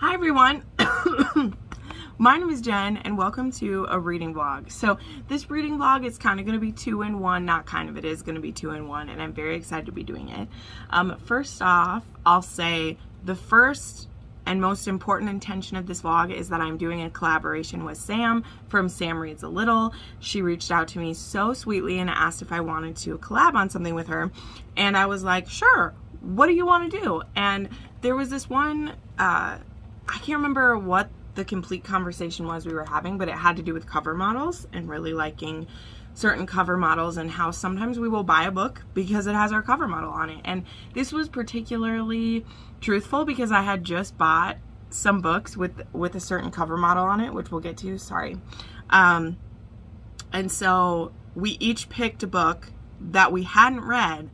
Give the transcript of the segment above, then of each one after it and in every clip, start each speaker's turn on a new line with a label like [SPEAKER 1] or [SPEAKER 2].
[SPEAKER 1] Hi everyone, my name is Jen and welcome to a reading vlog. So this reading vlog is kind of going to be 2-in-1, not kind of, it is going to be 2-in-1 and I'm very excited to be doing it. First off, I'll say the first and most important intention of this vlog is that I'm doing a collaboration with Sam from Sam Reads a Little. She reached out to me so sweetly and asked if I wanted to collab on something with her, and I was like, sure, what do you want to do? And there was this one, I can't remember what the complete conversation was we were having, but it had to do with cover models and really liking certain cover models and how sometimes we will buy a book because it has our cover model on it. And this was particularly truthful because I had just bought some books with a certain cover model on it, which we'll get to, sorry. And so we each picked a book that we hadn't read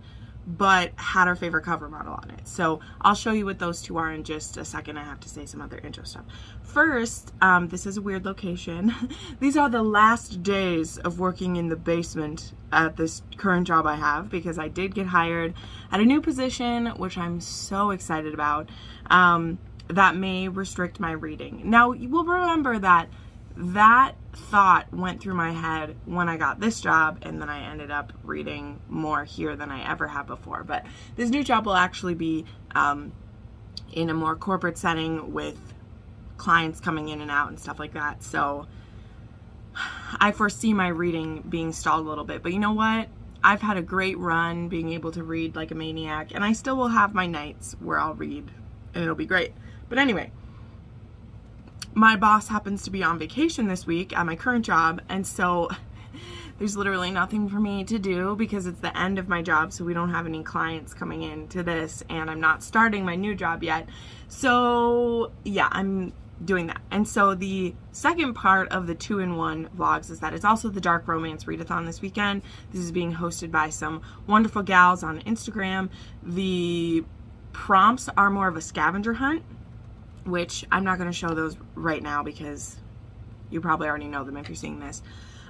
[SPEAKER 1] but had our favorite cover model on it. So I'll show you what those two are in just a second. I have to say some other intro stuff. First, this is a weird location. These are the last days of working in the basement at this current job I have because I did get hired at a new position, which I'm so excited about, that may restrict my reading. Now, you will remember that thought went through my head when I got this job, and then I ended up reading more here than I ever have before. But this new job will actually be in a more corporate setting with clients coming in and out and stuff like that. So I foresee my reading being stalled a little bit. But you know what? I've had a great run being able to read like a maniac, and I still will have my nights where I'll read, and it'll be great. But anyway, my boss happens to be on vacation this week at my current job, and so there's literally nothing for me to do because it's the end of my job, so we don't have any clients coming in to this, and I'm not starting my new job yet. So yeah, I'm doing that. And so the second part of the 2-in-1 vlogs is that it's also the Dark Romance Readathon this weekend. This is being hosted by some wonderful gals on Instagram. The prompts are more of a scavenger hunt, which I'm not going to show those right now because you probably already know them if you're seeing this.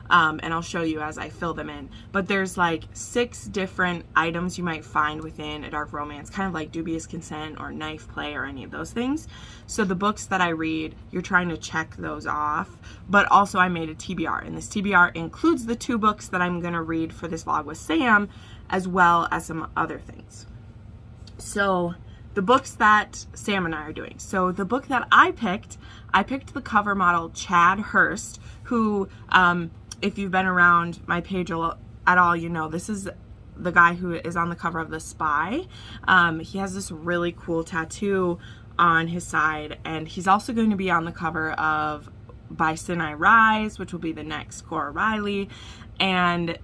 [SPEAKER 1] And I'll show you as I fill them in. But there's like 6 different items you might find within a dark romance, kind of like dubious consent or knife play or any of those things. So the books that I read, you're trying to check those off. But also I made a TBR, and this TBR includes the 2 books that I'm going to read for this vlog with Sam, as well as some other things. So the books that Sam and I are doing. So the book that I picked the cover model Chad Hurst, who, if you've been around my page at all, you know this is the guy who is on the cover of The Spy. He has this really cool tattoo on his side, and he's also going to be on the cover of By Sin I Rise, which will be the next Cora Riley, and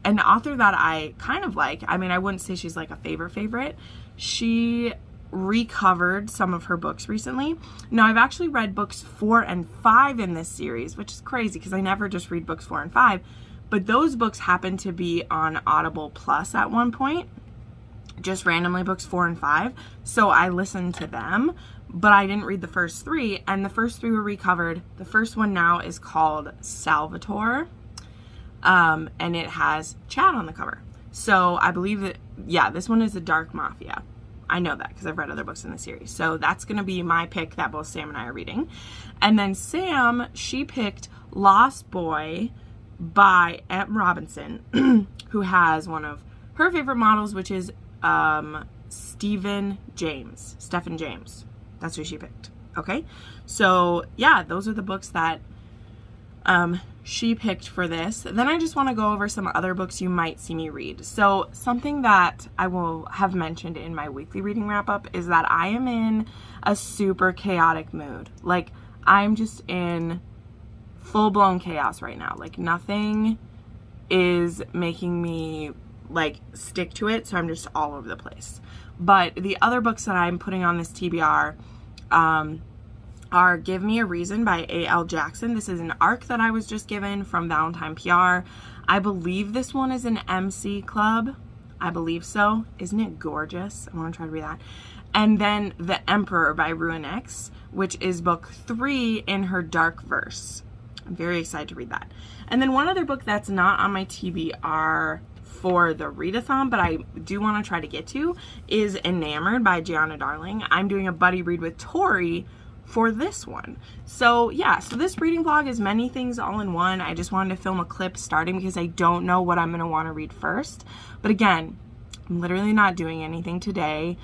[SPEAKER 1] an author that I kind of like. I mean, I wouldn't say she's like a favorite. She recovered some of her books recently. Now, I've actually read books 4 and 5 in this series, which is crazy because I never just read books 4 and 5, but those books happened to be on Audible Plus at one point, just randomly books 4 and 5, so I listened to them, but I didn't read the first 3, and the first 3 were recovered. The first one now is called Salvatore, and it has Chad on the cover. So I believe that, yeah, this one is a dark mafia. I know that because I've read other books in the series. So that's going to be my pick that both Sam and I are reading. And then Sam, she picked Lost Boy by M. Robinson, who has one of her favorite models, which is Stephen James. That's who she picked. Okay? So yeah, those are the books that she picked for this. Then I just want to go over some other books you might see me read. So something that I will have mentioned in my weekly reading wrap up is that I am in a super chaotic mood. Like, I'm just in full-blown chaos right now. Like, nothing is making me like stick to it, so I'm just all over the place. But the other books that I'm putting on this TBR are Give Me a Reason by A.L. Jackson. This is an arc that I was just given from Valentine PR. I believe this one is an MC Club. I believe so. Isn't it gorgeous? I want to try to read that. And then The Emperor by Ruin X, which is book 3 in her dark verse. I'm very excited to read that. And then one other book that's not on my TBR for the readathon, but I do want to try to get to, is Enamored by Gianna Darling. I'm doing a buddy read with Tori for this one. So yeah, so this reading vlog is many things all in one. I just wanted to film a clip starting because I don't know what I'm going to want to read first. But again, I'm literally not doing anything today.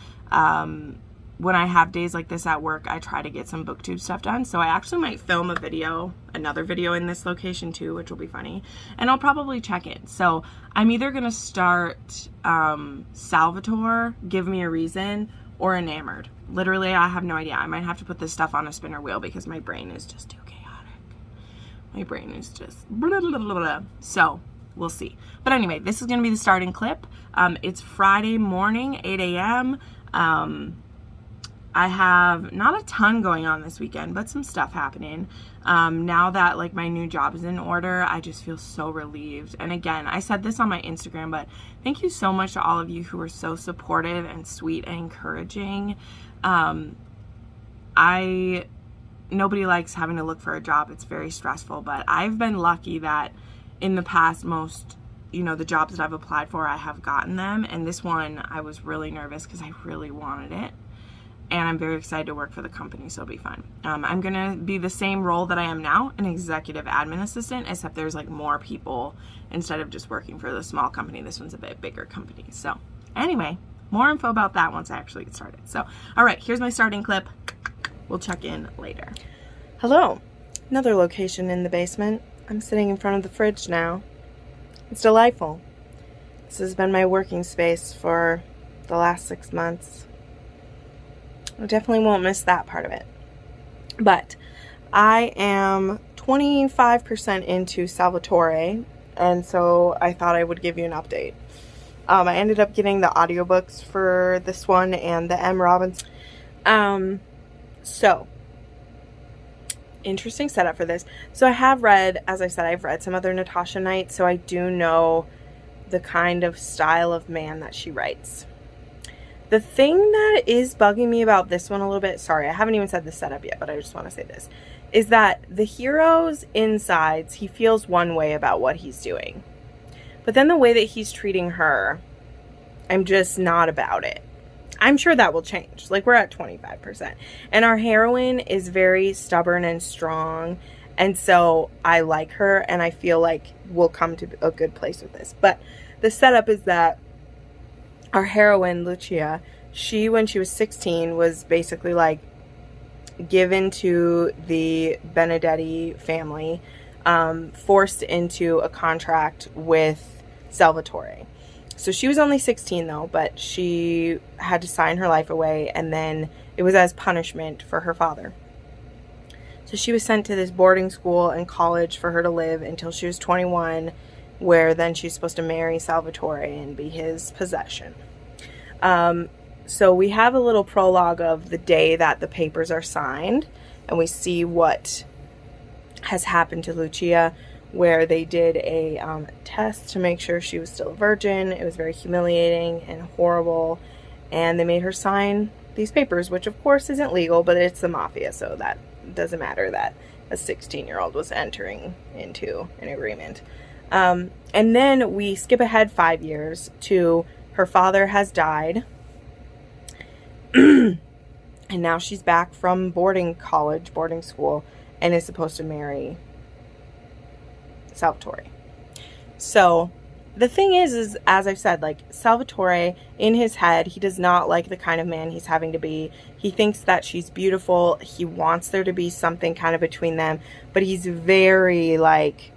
[SPEAKER 1] When I have days like this at work, I try to get some Booktube stuff done. So I actually might film a video, another video in this location too, which will be funny. And I'll probably check it. So I'm either going to start Salvatore, Give Me a Reason, or Enamored. Literally, I have no idea. I might have to put this stuff on a spinner wheel because my brain is just too chaotic. My brain is just blah, blah, blah, blah. So we'll see. But anyway, this is going to be the starting clip. It's Friday morning, 8 a.m. I have not a ton going on this weekend, but some stuff happening. Now that like my new job is in order, I just feel so relieved. And again, I said this on my Instagram, but thank you so much to all of you who are so supportive and sweet and encouraging. Nobody likes having to look for a job. It's very stressful, but I've been lucky that in the past, the jobs that I've applied for, I have gotten them. And this one, I was really nervous because I really wanted it. And I'm very excited to work for the company, so it'll be fun. I'm going to be the same role that I am now, an executive admin assistant, except there's like more people instead of just working for the small company. This one's a bit bigger company. So anyway, more info about that once I actually get started. So, all right, here's my starting clip. We'll check in later. Hello, another location in the basement. I'm sitting in front of the fridge now. It's delightful. This has been my working space for the last 6 months. I definitely won't miss that part of it. But I am 25% into Salvatore, and so I thought I would give you an update. I ended up getting the audiobooks for this one and the M. Robinson. So, interesting setup for this. So I have read, as I said, I've read some other Natasha Knight, so I do know the kind of style of man that she writes. The thing that is bugging me about this one a little bit, sorry, I haven't even said the setup yet, but I just want to say this, is that the hero's insides, he feels one way about what he's doing. But then the way that he's treating her, I'm just not about it. I'm sure that will change. Like, we're at 25%. And our heroine is very stubborn and strong. And so I like her, and I feel like we'll come to a good place with this. But the setup is that our heroine, Lucia, she, when she was 16, was basically like given to the Benedetti family, forced into a contract with Salvatore. So she was only 16 though, but she had to sign her life away, and then it was as punishment for her father. So she was sent to this boarding school and college for her to live until she was 21, where then she's supposed to marry Salvatore and be his possession. So we have a little prologue of the day that the papers are signed, and we see what has happened to Lucia, where they did a test to make sure she was still a virgin. It was very humiliating and horrible, and they made her sign these papers, which of course isn't legal, but it's the mafia, so that doesn't matter that a 16-year-old was entering into an agreement. And then we skip ahead 5 years to her father has died, and now she's back from boarding school, and is supposed to marry Salvatore. So the thing is as I've said, like, Salvatore, in his head, he does not like the kind of man he's having to be. He thinks that she's beautiful. He wants there to be something kind of between them, but he's very, like,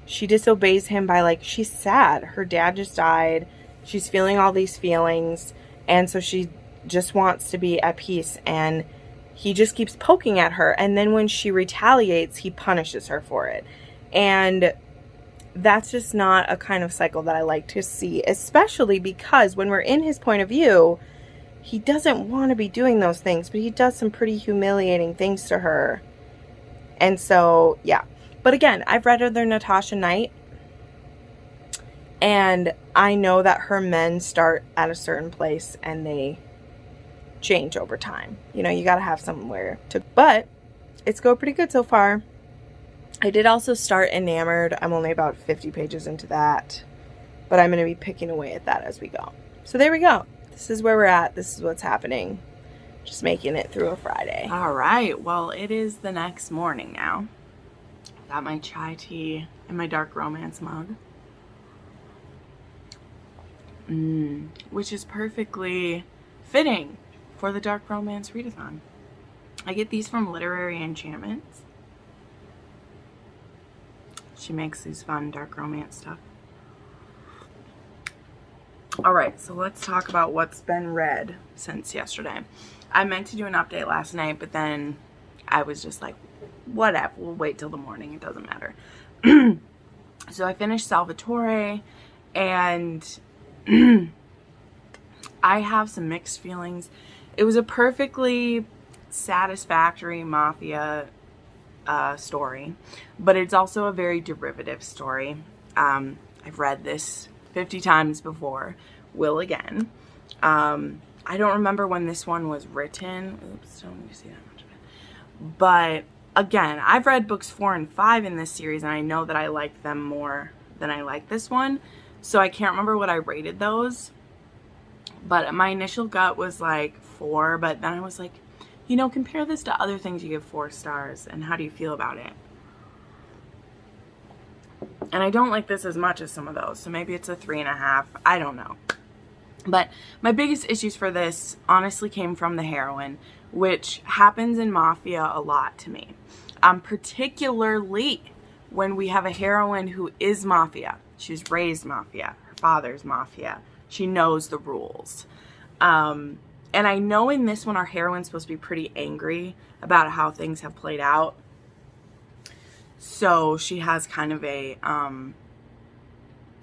[SPEAKER 1] she disobeys him by, like, she's sad. Her dad just died. She's feeling all these feelings, and so she just wants to be at peace, and he just keeps poking at her, and then when she retaliates, he punishes her for it. And that's just not a kind of cycle that I like to see, especially because when we're in his point of view, he doesn't want to be doing those things, but he does some pretty humiliating things to her. And so, yeah. But again, I've read other Natasha Knight, and I know that her men start at a certain place and they change over time. You know, you got to have somewhere to, but it's going pretty good so far. I did also start Enamored. I'm only about 50 pages into that. but I'm going to be picking away at that as we go. So there we go. This is where we're at. This is what's happening. Just making it through a Friday. All right. Well, it is the next morning now. Got my chai tea and my dark romance mug. Which is perfectly fitting for the dark romance readathon. I get these from Literary Enchantments. She makes these fun dark romance stuff. Alright, so let's talk about what's been read since yesterday. I meant to do an update last night, but then I was just like, whatever, we'll wait till the morning, it doesn't matter. So I finished Salvatore, and I have some mixed feelings. It was a perfectly satisfactory mafia story, but it's also a very derivative story. I've read this 50 times before, will again. I don't remember when this one was written. Oops, don't need to see that much of it. But again, I've read books 4 and 5 in this series, and I know that I like them more than I like this one. So I can't remember what I rated those. But my initial gut was like 4, but then I was like, you know, compare this to other things you give 4 stars, and how do you feel about it? And I don't like this as much as some of those, so maybe it's a 3.5. I don't know. But my biggest issues for this honestly came from the heroine, which happens in Mafia a lot to me. Particularly when we have a heroine who is Mafia. She was raised Mafia. Her father's Mafia. She knows the rules. And I know in this one our heroine's supposed to be pretty angry about how things have played out. So she has kind of a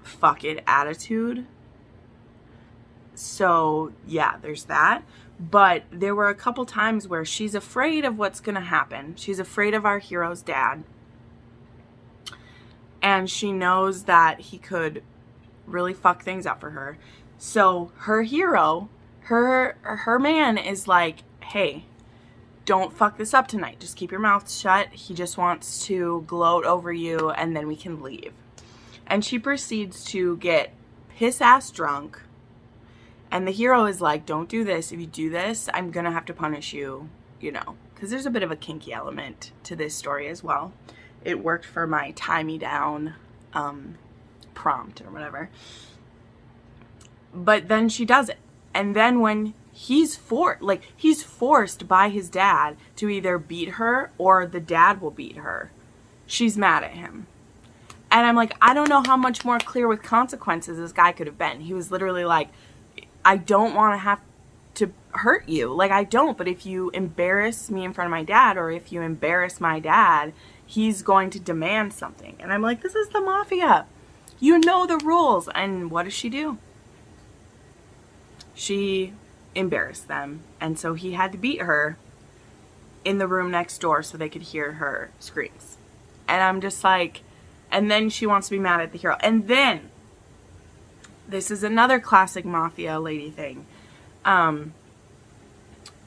[SPEAKER 1] fuck it attitude. So yeah, there's that. But there were a couple times where she's afraid of what's going to happen. She's afraid of our hero's dad. And she knows that he could really fuck things up for her. So her hero, her man is like, hey, don't fuck this up tonight. Just keep your mouth shut. He just wants to gloat over you, and then we can leave. And she proceeds to get piss-ass drunk. And the hero is like, don't do this. If you do this, I'm going to have to punish you, you know. Because there's a bit of a kinky element to this story as well. It worked for my tie-me-down prompt or whatever. But then she does it. And then when he's forced by his dad to either beat her or the dad will beat her, she's mad at him. And I'm like, I don't know how much more clear with consequences this guy could have been. He was literally like, I don't want to have to hurt you. Like, I don't, but if you embarrass me in front of my dad, or if you embarrass my dad, he's going to demand something. And I'm like, this is the Mafia. You know the rules. And what does she do? She embarrassed them. And so he had to beat her in the room next door so they could hear her screams. And I'm just like, and then she wants to be mad at the hero. And then, this is another classic Mafia lady thing.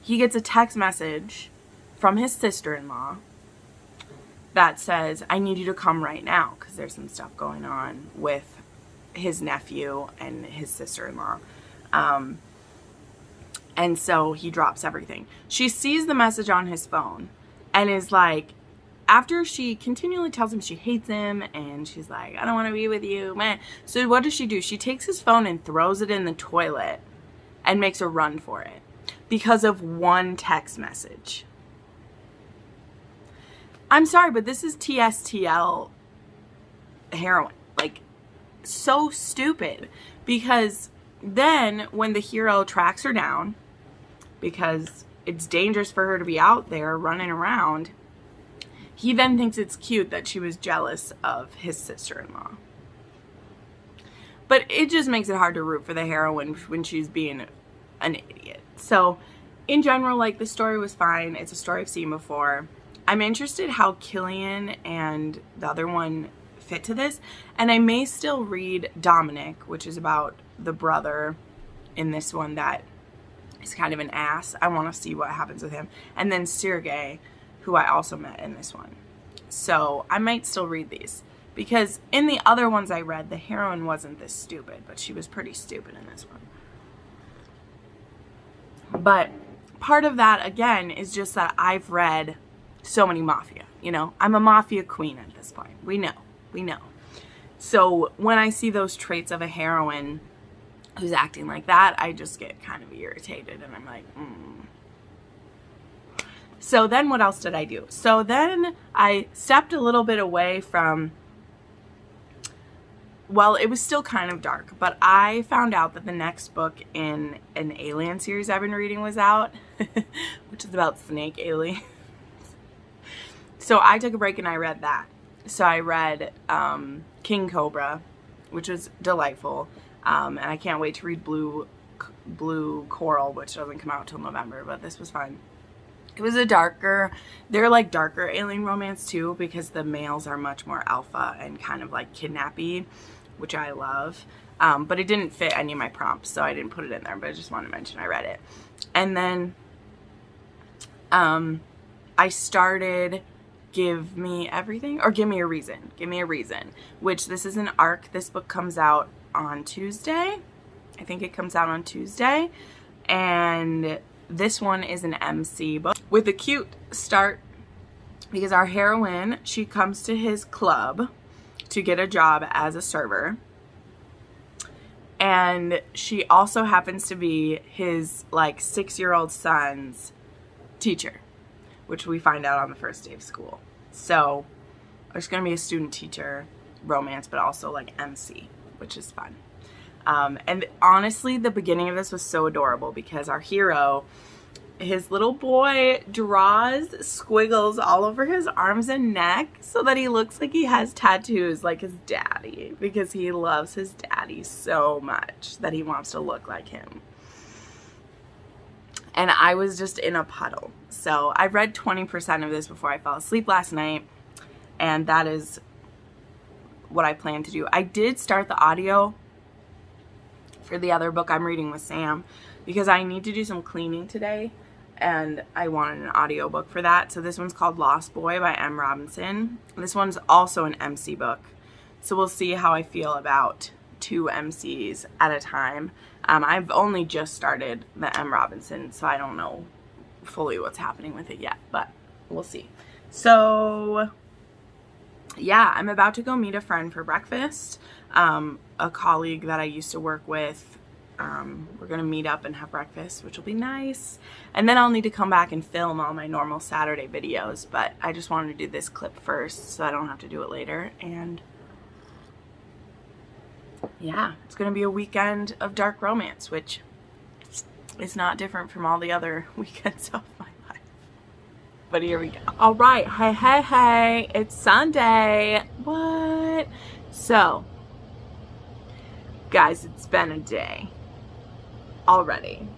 [SPEAKER 1] He gets a text message from his sister-in-law that says, I need you to come right now, because there's some stuff going on with his nephew and his sister-in-law. And so he drops everything. She sees the message on his phone and is like, after she continually tells him she hates him and she's like, I don't want to be with you, man. So what does she do? She takes his phone and throws it in the toilet and makes a run for it because of one text message. I'm sorry, but this is TSTL heroin. Like, so stupid. Because then when the hero tracks her down, because it's dangerous for her to be out there running around, he then thinks it's cute that she was jealous of his sister-in-law. But it just makes it hard to root for the heroine when she's being an idiot. So, in general, like, the story was fine. It's a story I've seen before. I'm interested how Killian and the other one fit to this. And I may still read Dominic, which is about the brother in this one that is kind of an ass. I want to see what happens with him. And then Sergei, who I also met in this one. So I might still read these Because in the other ones I read, the heroine wasn't this stupid, but she was pretty stupid in this one. But part of that, again, is just that I've read so many mafia, you know? I'm a mafia queen at this point. We know. So when I see those traits of a heroine who's acting like that, I just get kind of irritated, and I'm like, So then what else did I do? So then I stepped a little bit away from, well, it was still kind of dark, but I found out that the next book in an alien series I've been reading was out, which is about snake aliens. So I took a break and I read that. So I read King Cobra, which was delightful, and I can't wait to read Blue Coral, which doesn't come out till November, but this was fun. It was they're like darker alien romance too, because the males are much more alpha and kind of like kidnappy, which I love. But it didn't fit any of my prompts, so I didn't put it in there, but I just wanted to mention I read it. And then I started Give Me Everything, or Give Me a Reason, which this is an arc. This book comes out on Tuesday. I think it comes out on Tuesday. And this one is an MC book with a cute start, because our heroine, she comes to his club to get a job as a server, and she also happens to be his like 6-year-old son's teacher, which we find out on the first day of school. So there's going to be a student teacher romance, but also like MC, which is fun. And honestly, the beginning of this was so adorable, because our hero, his little boy, draws squiggles all over his arms and neck so that he looks like he has tattoos like his daddy, because he loves his daddy so much that he wants to look like him. And I was just in a puddle. So I read 20% of this before I fell asleep last night, and that is what I plan to do. I did start the audio for the other book I'm reading with Sam, because I need to do some cleaning today, and I wanted an audiobook for that. So this one's called Lost Boy by M. Robinson. This one's also an MC book. So we'll see how I feel about 2 MCs at a time. I've only just started the M. Robinson, so I don't know fully what's happening with it yet, but we'll see. So yeah, I'm about to go meet a friend for breakfast, a colleague that I used to work with. We're gonna meet up and have breakfast, which will be nice, and then I'll need to come back and film all my normal Saturday videos, but I just wanted to do this clip first so I don't have to do it later. And yeah, it's gonna be a weekend of dark romance, which is not different from all the other weekends of my life. But here we go. All right, hey, it's Sunday. What? So, guys, it's been a day already.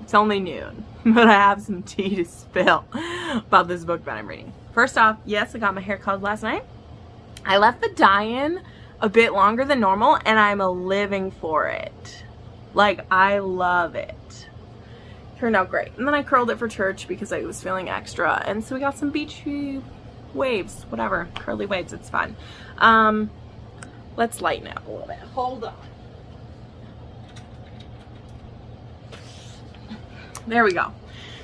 [SPEAKER 1] It's only noon, but I have some tea to spill about this book that I'm reading. First off, yes, I got my hair colored last night. I left the dye-in a bit longer than normal, and I'm living for it. Like, I love it. Turned out great. And then I curled it for church because I was feeling extra, and so we got some beachy waves, whatever, curly waves. It's fun. Let's lighten it up a little bit. Hold on. There we go.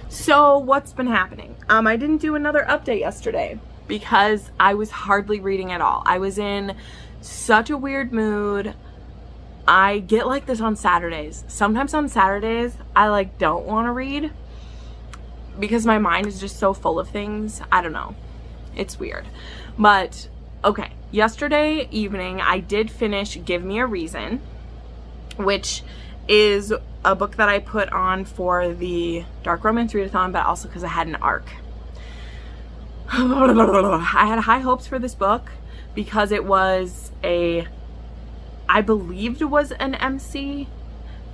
[SPEAKER 1] So what's been happening? I didn't do another update yesterday because I was hardly reading at all. I was in such a weird mood. I get like this on Saturdays. Sometimes on Saturdays, I like don't want to read because my mind is just so full of things. I don't know. It's weird. But okay, yesterday evening, I did finish Give Me a Reason, which is a book that I put on for the Dark Romance Readathon, but also because I had an arc. I had high hopes for this book because it was I believed it was an MC,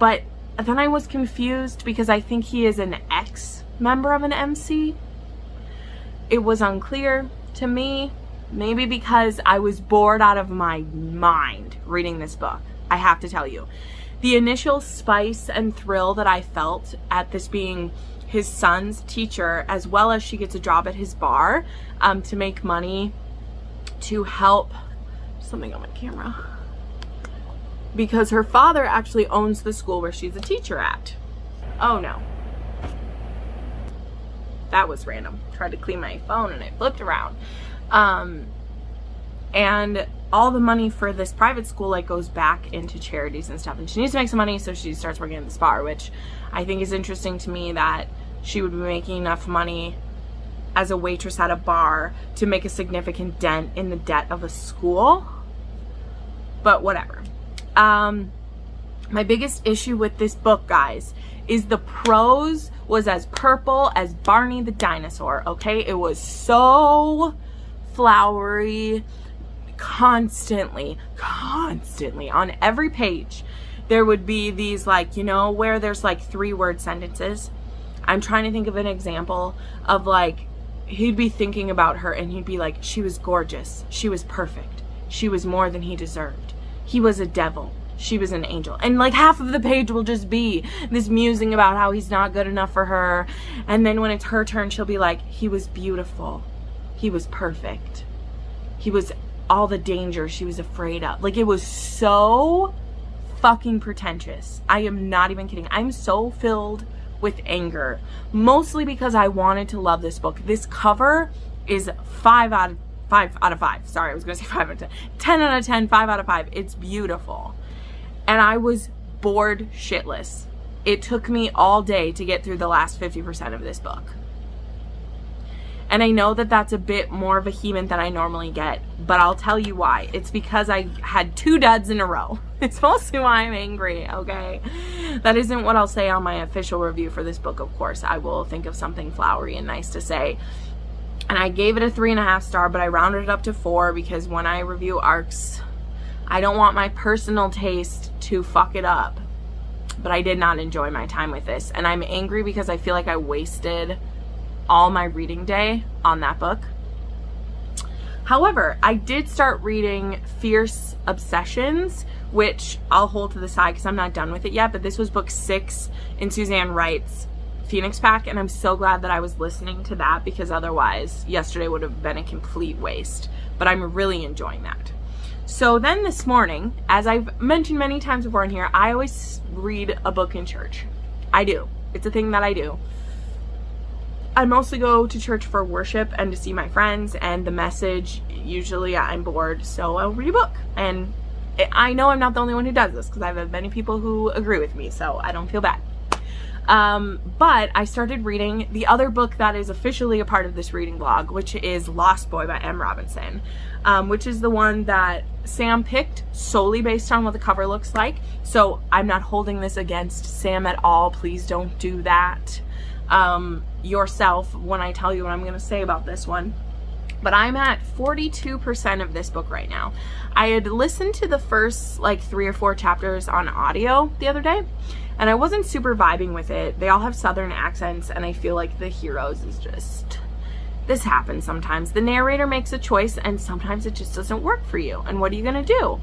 [SPEAKER 1] but then I was confused because I think he is an ex-member of an MC. It was unclear to me, maybe because I was bored out of my mind reading this book. I have to tell you. The initial spice and thrill that I felt at this being his son's teacher, as well as she gets a job at his bar to make money to help something on my camera. Because her father actually owns the school where she's a teacher at. Oh no. That was random. Tried to clean my phone and it flipped around. And all the money for this private school like goes back into charities and stuff. And she needs to make some money, so she starts working at the spa, which I think is interesting to me that she would be making enough money as a waitress at a bar to make a significant dent in the debt of a school. But whatever. My biggest issue with this book, guys, is the prose was as purple as Barney the dinosaur, okay? It was so flowery, constantly on every page. There would be these, like, you know, where there's like 3-word sentences. I'm trying to think of an example of, like, he'd be thinking about her and he'd be like, she was gorgeous, she was perfect, she was more than he deserved, he was a devil, she was an angel. And like half of the page will just be this musing about how he's not good enough for her. And then when it's her turn, she'll be like, he was beautiful, he was perfect, he was all the danger she was afraid of. Like, it was so fucking pretentious. I am not even kidding. I'm so filled with anger, mostly because I wanted to love this book. This cover is 5 out of 5. Sorry, I was gonna say 5 out of 10. 10 out of 10, 5 out of 5. It's beautiful. And I was bored shitless. It took me all day to get through the last 50% of this book. And I know that that's a bit more vehement than I normally get, but I'll tell you why. It's because I had 2 duds in a row. It's mostly why I'm angry, okay? That isn't what I'll say on my official review for this book, of course. I will think of something flowery and nice to say. And I gave it a 3.5 star, but I rounded it up to 4 because when I review ARCs, I don't want my personal taste to fuck it up. But I did not enjoy my time with this. And I'm angry because I feel like I wasted all my reading day on that book. However, I did start reading Fierce Obsessions, which I'll hold to the side because I'm not done with it yet, but this was book 6 in Suzanne Wright's Phoenix Pack, and I'm so glad that I was listening to that because otherwise yesterday would have been a complete waste. But I'm really enjoying that. So then this morning, as I've mentioned many times before in here, I always read a book in church. I do. It's a thing that I do. I mostly go to church for worship and to see my friends, and the message, usually I'm bored, so I'll read a book. And I know I'm not the only one who does this because I've had many people who agree with me, so I don't feel bad. But I started reading the other book that is officially a part of this reading vlog, which is Lost Boy by M. Robinson, which is the one that Sam picked solely based on what the cover looks like. So I'm not holding this against Sam at all. Please don't do that yourself when I tell you what I'm going to say about this one. But I'm at 42% of this book right now. I had listened to the first like 3 or 4 chapters on audio the other day, and I wasn't super vibing with it. They all have southern accents, and I feel like the heroes is just, this happens sometimes. The narrator makes a choice, and sometimes it just doesn't work for you. And what are you gonna do?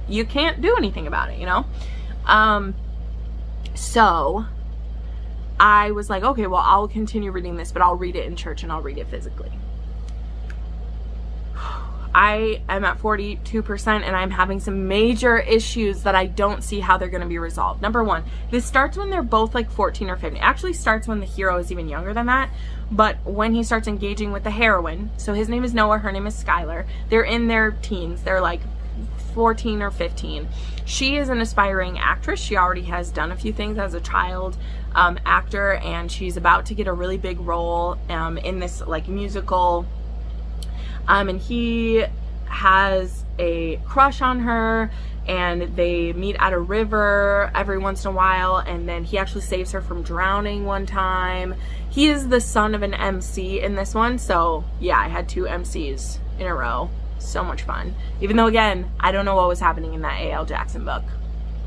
[SPEAKER 1] You can't do anything about it, you know? So I was like, okay, well, I'll continue reading this, but I'll read it in church and I'll read it physically. I am at 42% and I'm having some major issues that I don't see how they're going to be resolved. Number one, this starts when they're both like 14 or 15. It actually starts when the hero is even younger than that, but when he starts engaging with the heroine, so his name is Noah, her name is Skylar. They're in their teens. They're like 14 or 15. She is an aspiring actress. She already has done a few things as a child actor, and she's about to get a really big role in this like musical. And he has a crush on her, and they meet at a river every once in a while, and then he actually saves her from drowning one time. He is the son of an MC in this one, so yeah, I had 2 MCs in a row. So much fun. Even though, again, I don't know what was happening in that A.L. Jackson book.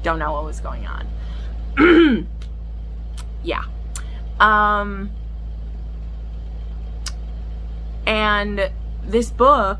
[SPEAKER 1] Don't know what was going on. Yeah. And this book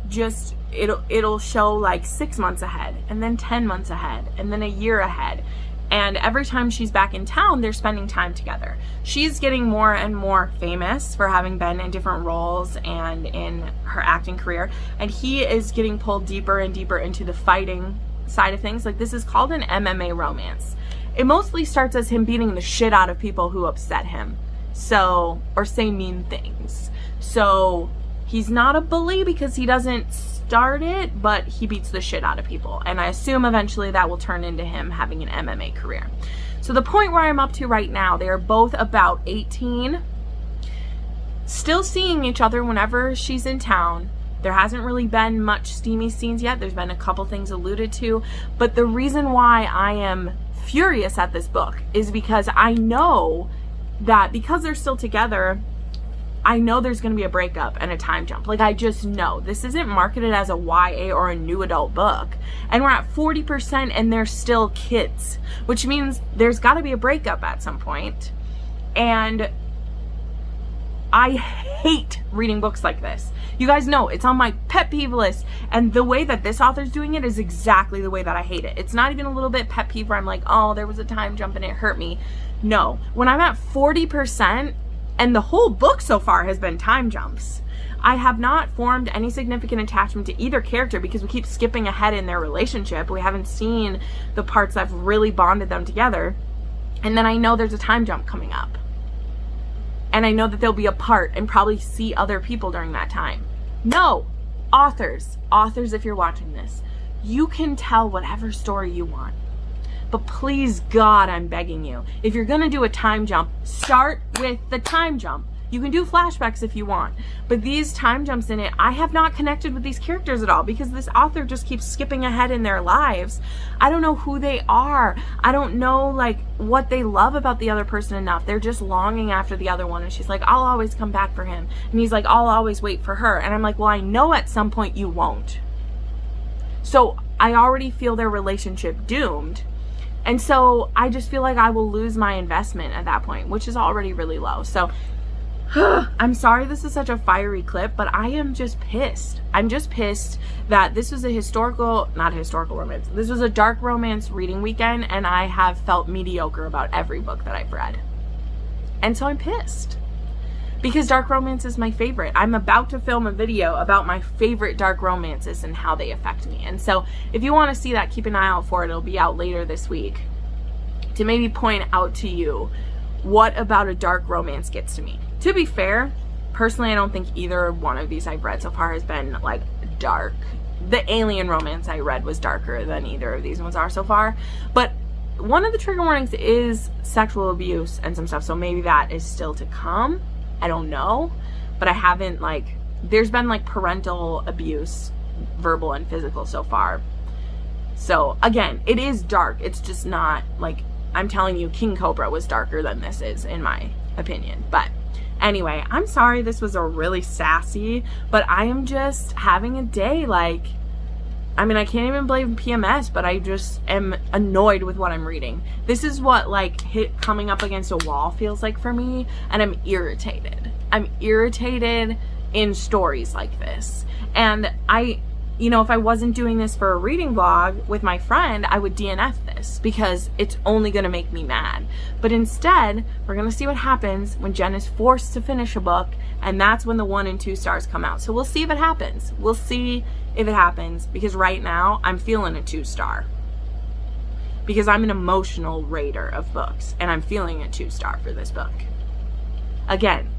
[SPEAKER 1] just, it'll show like 6 months ahead, and then 10 months ahead, and then a year ahead. And every time she's back in town, they're spending time together. She's getting more and more famous for having been in different roles and in her acting career. And he is getting pulled deeper and deeper into the fighting side of things. Like, this is called an MMA romance. It mostly starts as him beating the shit out of people who upset him. So, or say mean things. So, he's not a bully because he doesn't start it, but he beats the shit out of people. And I assume eventually that will turn into him having an MMA career. So the point where I'm up to right now, they are both about 18, still seeing each other whenever she's in town. There hasn't really been much steamy scenes yet. There's been a couple things alluded to. But the reason why I am furious at this book is because I know that because they're still together, I know there's going to be a breakup and a time jump. Like, I just know. This isn't marketed as a YA or a new adult book. And we're at 40% and they're still kids, which means there's got to be a breakup at some point. And I hate reading books like this. You guys know it's on my pet peeve list. And the way that this author's doing it is exactly the way that I hate it. It's not even a little bit pet peeve where I'm like, oh, there was a time jump and it hurt me. No. When I'm at 40%, and the whole book so far has been time jumps, I have not formed any significant attachment to either character because we keep skipping ahead in their relationship. We haven't seen the parts that have really bonded them together. And then I know there's a time jump coming up. And I know that they'll be apart and probably see other people during that time. No, authors, if you're watching this, you can tell whatever story you want. But please, God, I'm begging you, if you're going to do a time jump, start with the time jump. You can do flashbacks if you want, but these time jumps in it, I have not connected with these characters at all because this author just keeps skipping ahead in their lives. I don't know who they are. I don't know, like, what they love about the other person enough. They're just longing after the other one, and she's like, I'll always come back for him. And he's like, I'll always wait for her. And I'm like, well, I know at some point you won't. So I already feel their relationship doomed. And so I just feel like I will lose my investment at that point, which is already really low. So I'm sorry this is such a fiery clip, but I am just pissed. I'm just pissed that this was a not historical romance. This was a dark romance reading weekend, and I have felt mediocre about every book that I've read. And so I'm pissed. Because dark romance is my favorite. I'm about to film a video about my favorite dark romances and how they affect me. And so if you want to see that, keep an eye out for it. It'll be out later this week to maybe point out to you what about a dark romance gets to me. To be fair, personally, I don't think either one of these I've read so far has been like dark. The alien romance I read was darker than either of these ones are so far. But one of the trigger warnings is sexual abuse and some stuff. So maybe that is still to come. I don't know, but I haven't, like, there's been like parental abuse, verbal and physical so far. So again, it is dark. It's just not like, I'm telling you, King Cobra was darker than this is, in my opinion. But anyway, I'm sorry this was a really sassy, but I am just having a day. Like, I mean, I can't even blame PMS, but I just am annoyed with what I'm reading. This is what, like, coming up against a wall feels like for me, and I'm irritated. I'm irritated in stories like this. And you know, if I wasn't doing this for a reading vlog with my friend, I would DNF this because it's only going to make me mad. But instead, we're going to see what happens when Jenn is forced to finish a book, and that's when the 1 and 2 stars come out. So we'll see if it happens. We'll see if it happens, because right now I'm feeling a 2-star. Because I'm an emotional rater of books, and I'm feeling a 2-star for this book. Again,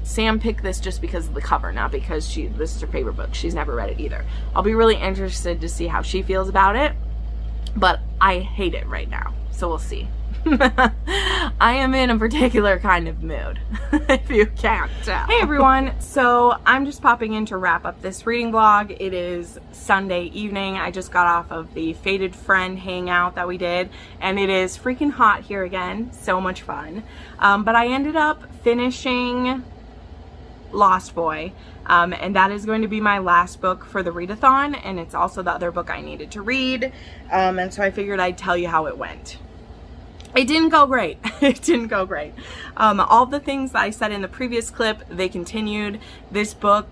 [SPEAKER 1] Sam picked this just because of the cover, not because this is her favorite book. She's never read it either. I'll be really interested to see how she feels about it, but I hate it right now, so we'll see. I am in a particular kind of mood, if you can't tell. Hey everyone, so I'm just popping in to wrap up this reading vlog. It is Sunday evening. I just got off of the Fated Friend hangout that we did, and it is freaking hot here again. So much fun. But I ended up finishing Lost Boy, and that is going to be my last book for the readathon, and it's also the other book I needed to read, and so I figured I'd tell you how it went. It didn't go great. It didn't go great. All the things that I said in the previous clip, they continued. This book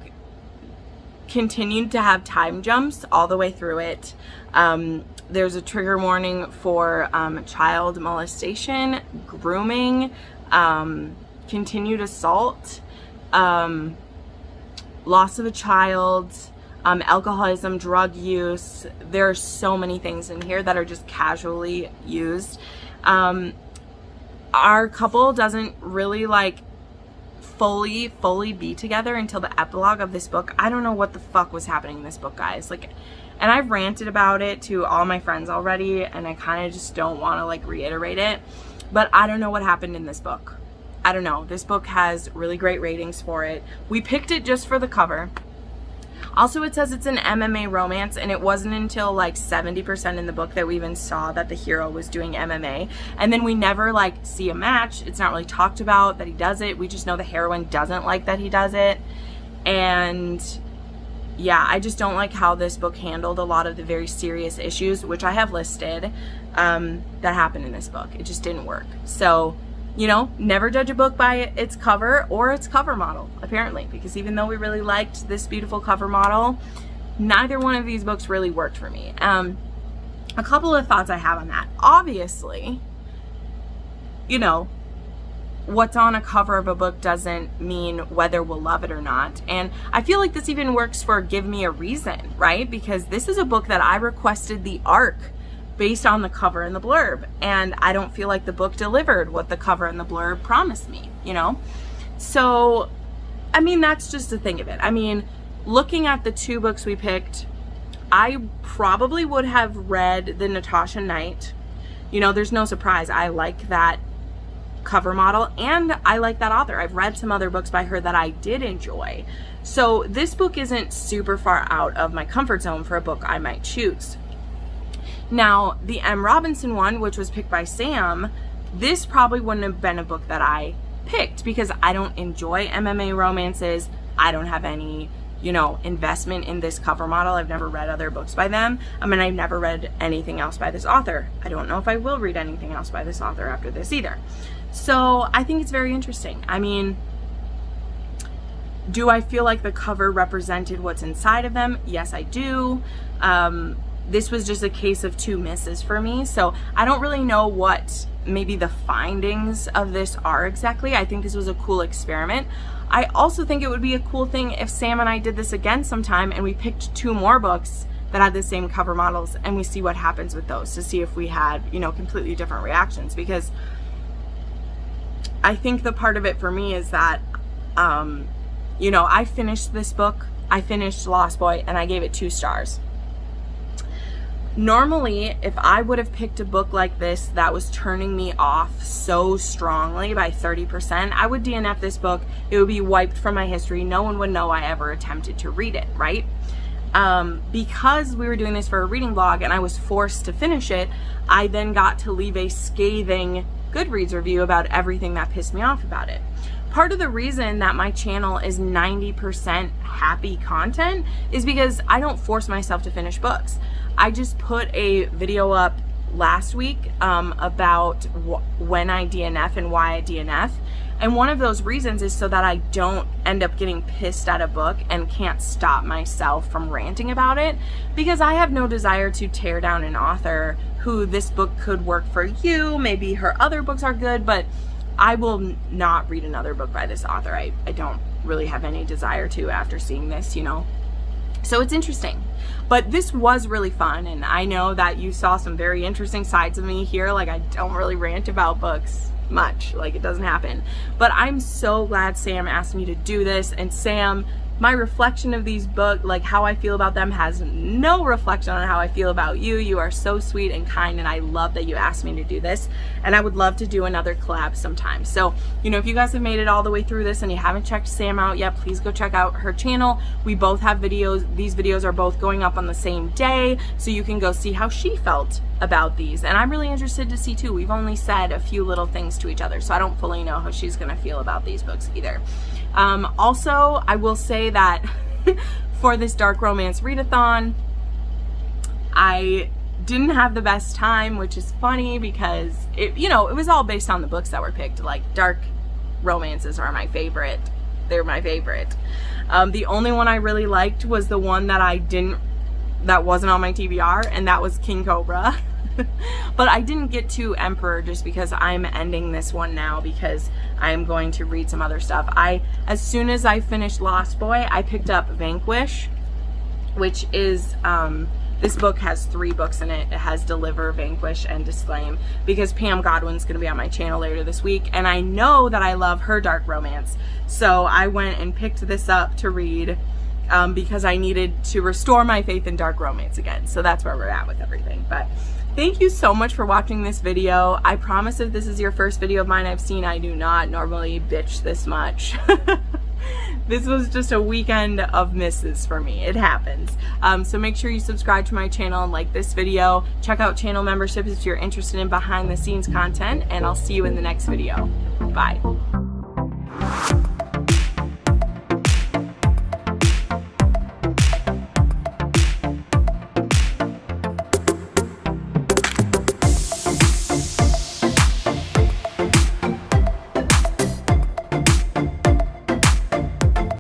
[SPEAKER 1] continued to have time jumps all the way through it. There's a trigger warning for child molestation, grooming, continued assault, loss of a child, alcoholism, drug use. There are so many things in here that are just casually used. Our couple doesn't really like fully be together until the epilogue of this book. I don't know what the fuck was happening in this book, guys. Like, and I've ranted about it to all my friends already, and I kind of just don't want to like reiterate it, but I don't know what happened in this book. I don't know. This book has really great ratings for it. We picked it just for the cover. Also, it says it's an MMA romance, and it wasn't until like 70% in the book that we even saw that the hero was doing MMA. And then we never like see a match. It's not really talked about that he does it. We just know the heroine doesn't like that he does it. And yeah, I just don't like how this book handled a lot of the very serious issues, which I have listed, that happened in this book. It just didn't work. So, you know, never judge a book by its cover or its cover model, apparently, because even though we really liked this beautiful cover model, neither one of these books really worked for me. A couple of thoughts I have on that. Obviously, you know, what's on a cover of a book doesn't mean whether we'll love it or not. And I feel like this even works for Give Me a Reason, right? Because this is a book that I requested the arc based on the cover and the blurb, and I don't feel like the book delivered what the cover and the blurb promised me, you know? So, I mean, that's just the thing of it. I mean, looking at the two books we picked, I probably would have read the Natasha Knight. You know, there's no surprise. I like that cover model, and I like that author. I've read some other books by her that I did enjoy. So this book isn't super far out of my comfort zone for a book I might choose. Now, the M. Robinson one, which was picked by Sam, this probably wouldn't have been a book that I picked because I don't enjoy MMA romances. I don't have any, you know, investment in this cover model. I've never read other books by them. I mean, I've never read anything else by this author. I don't know if I will read anything else by this author after this either. So I think it's very interesting. I mean, do I feel like the cover represented what's inside of them? Yes, I do. This was just a case of two misses for me, so I don't really know what maybe the findings of this are exactly. I think this was a cool experiment. I also think it would be a cool thing if Sam and I did this again sometime and we picked two more books that had the same cover models and we see what happens with those to see if we had, you know, completely different reactions, because I think the part of it for me is that, you know, I finished this book, I finished Lost Boy, and I gave it 2 stars. Normally, if I would have picked a book like this that was turning me off so strongly by 30%, I would DNF this book. It would be wiped from my history. No one would know I ever attempted to read it, right? Because we were doing this for a reading vlog and I was forced to finish it, I then got to leave a scathing Goodreads review about everything that pissed me off about it. Part of the reason that my channel is 90% happy content is because I don't force myself to finish books. I just put a video up last week about when I DNF and why I DNF. And one of those reasons is so that I don't end up getting pissed at a book and can't stop myself from ranting about it, because I have no desire to tear down an author who this book could work for you. Maybe her other books are good, but I will not read another book by this author. I don't really have any desire to after seeing this, you know. So it's interesting. But this was really fun, and I know that you saw some very interesting sides of me here. Like, I don't really rant about books much. Like, it doesn't happen. But I'm so glad Sam asked me to do this, and Sam, my reflection of these books, like how I feel about them, has no reflection on how I feel about you. You are so sweet and kind, and I love that you asked me to do this, and I would love to do another collab sometime. So, you know, if you guys have made it all the way through this and you haven't checked Sam out yet, please go check out her channel. We both have videos. These videos are both going up on the same day, so you can go see how she felt about these, and I'm really interested to see too. We've only said a few little things to each other, so I don't fully know how she's gonna feel about these books either. Also, I will say that for this dark romance readathon, I didn't have the best time, which is funny because it, you know, it was all based on the books that were picked. Like, dark romances are my favorite they're my favorite. The only one I really liked was the one that that wasn't on my TBR, and that was King Cobra. But I didn't get to Emperor just because I'm ending this one now because I'm going to read some other stuff. As soon as I finished Lost Boy, I picked up Vanquish, which is, this book has 3 books in it. It has Deliver, Vanquish, and Disclaim, because Pam Godwin's going to be on my channel later this week, and I know that I love her dark romance. So I went and picked this up to read because I needed to restore my faith in dark romance again. So that's where we're at with everything. But thank you so much for watching this video. I promise if this is your first video of mine I've seen, I do not normally bitch this much. This was just a weekend of misses for me. It happens. So make sure you subscribe to my channel and like this video. Check out channel memberships if you're interested in behind the scenes content, and I'll see you in the next video. Bye.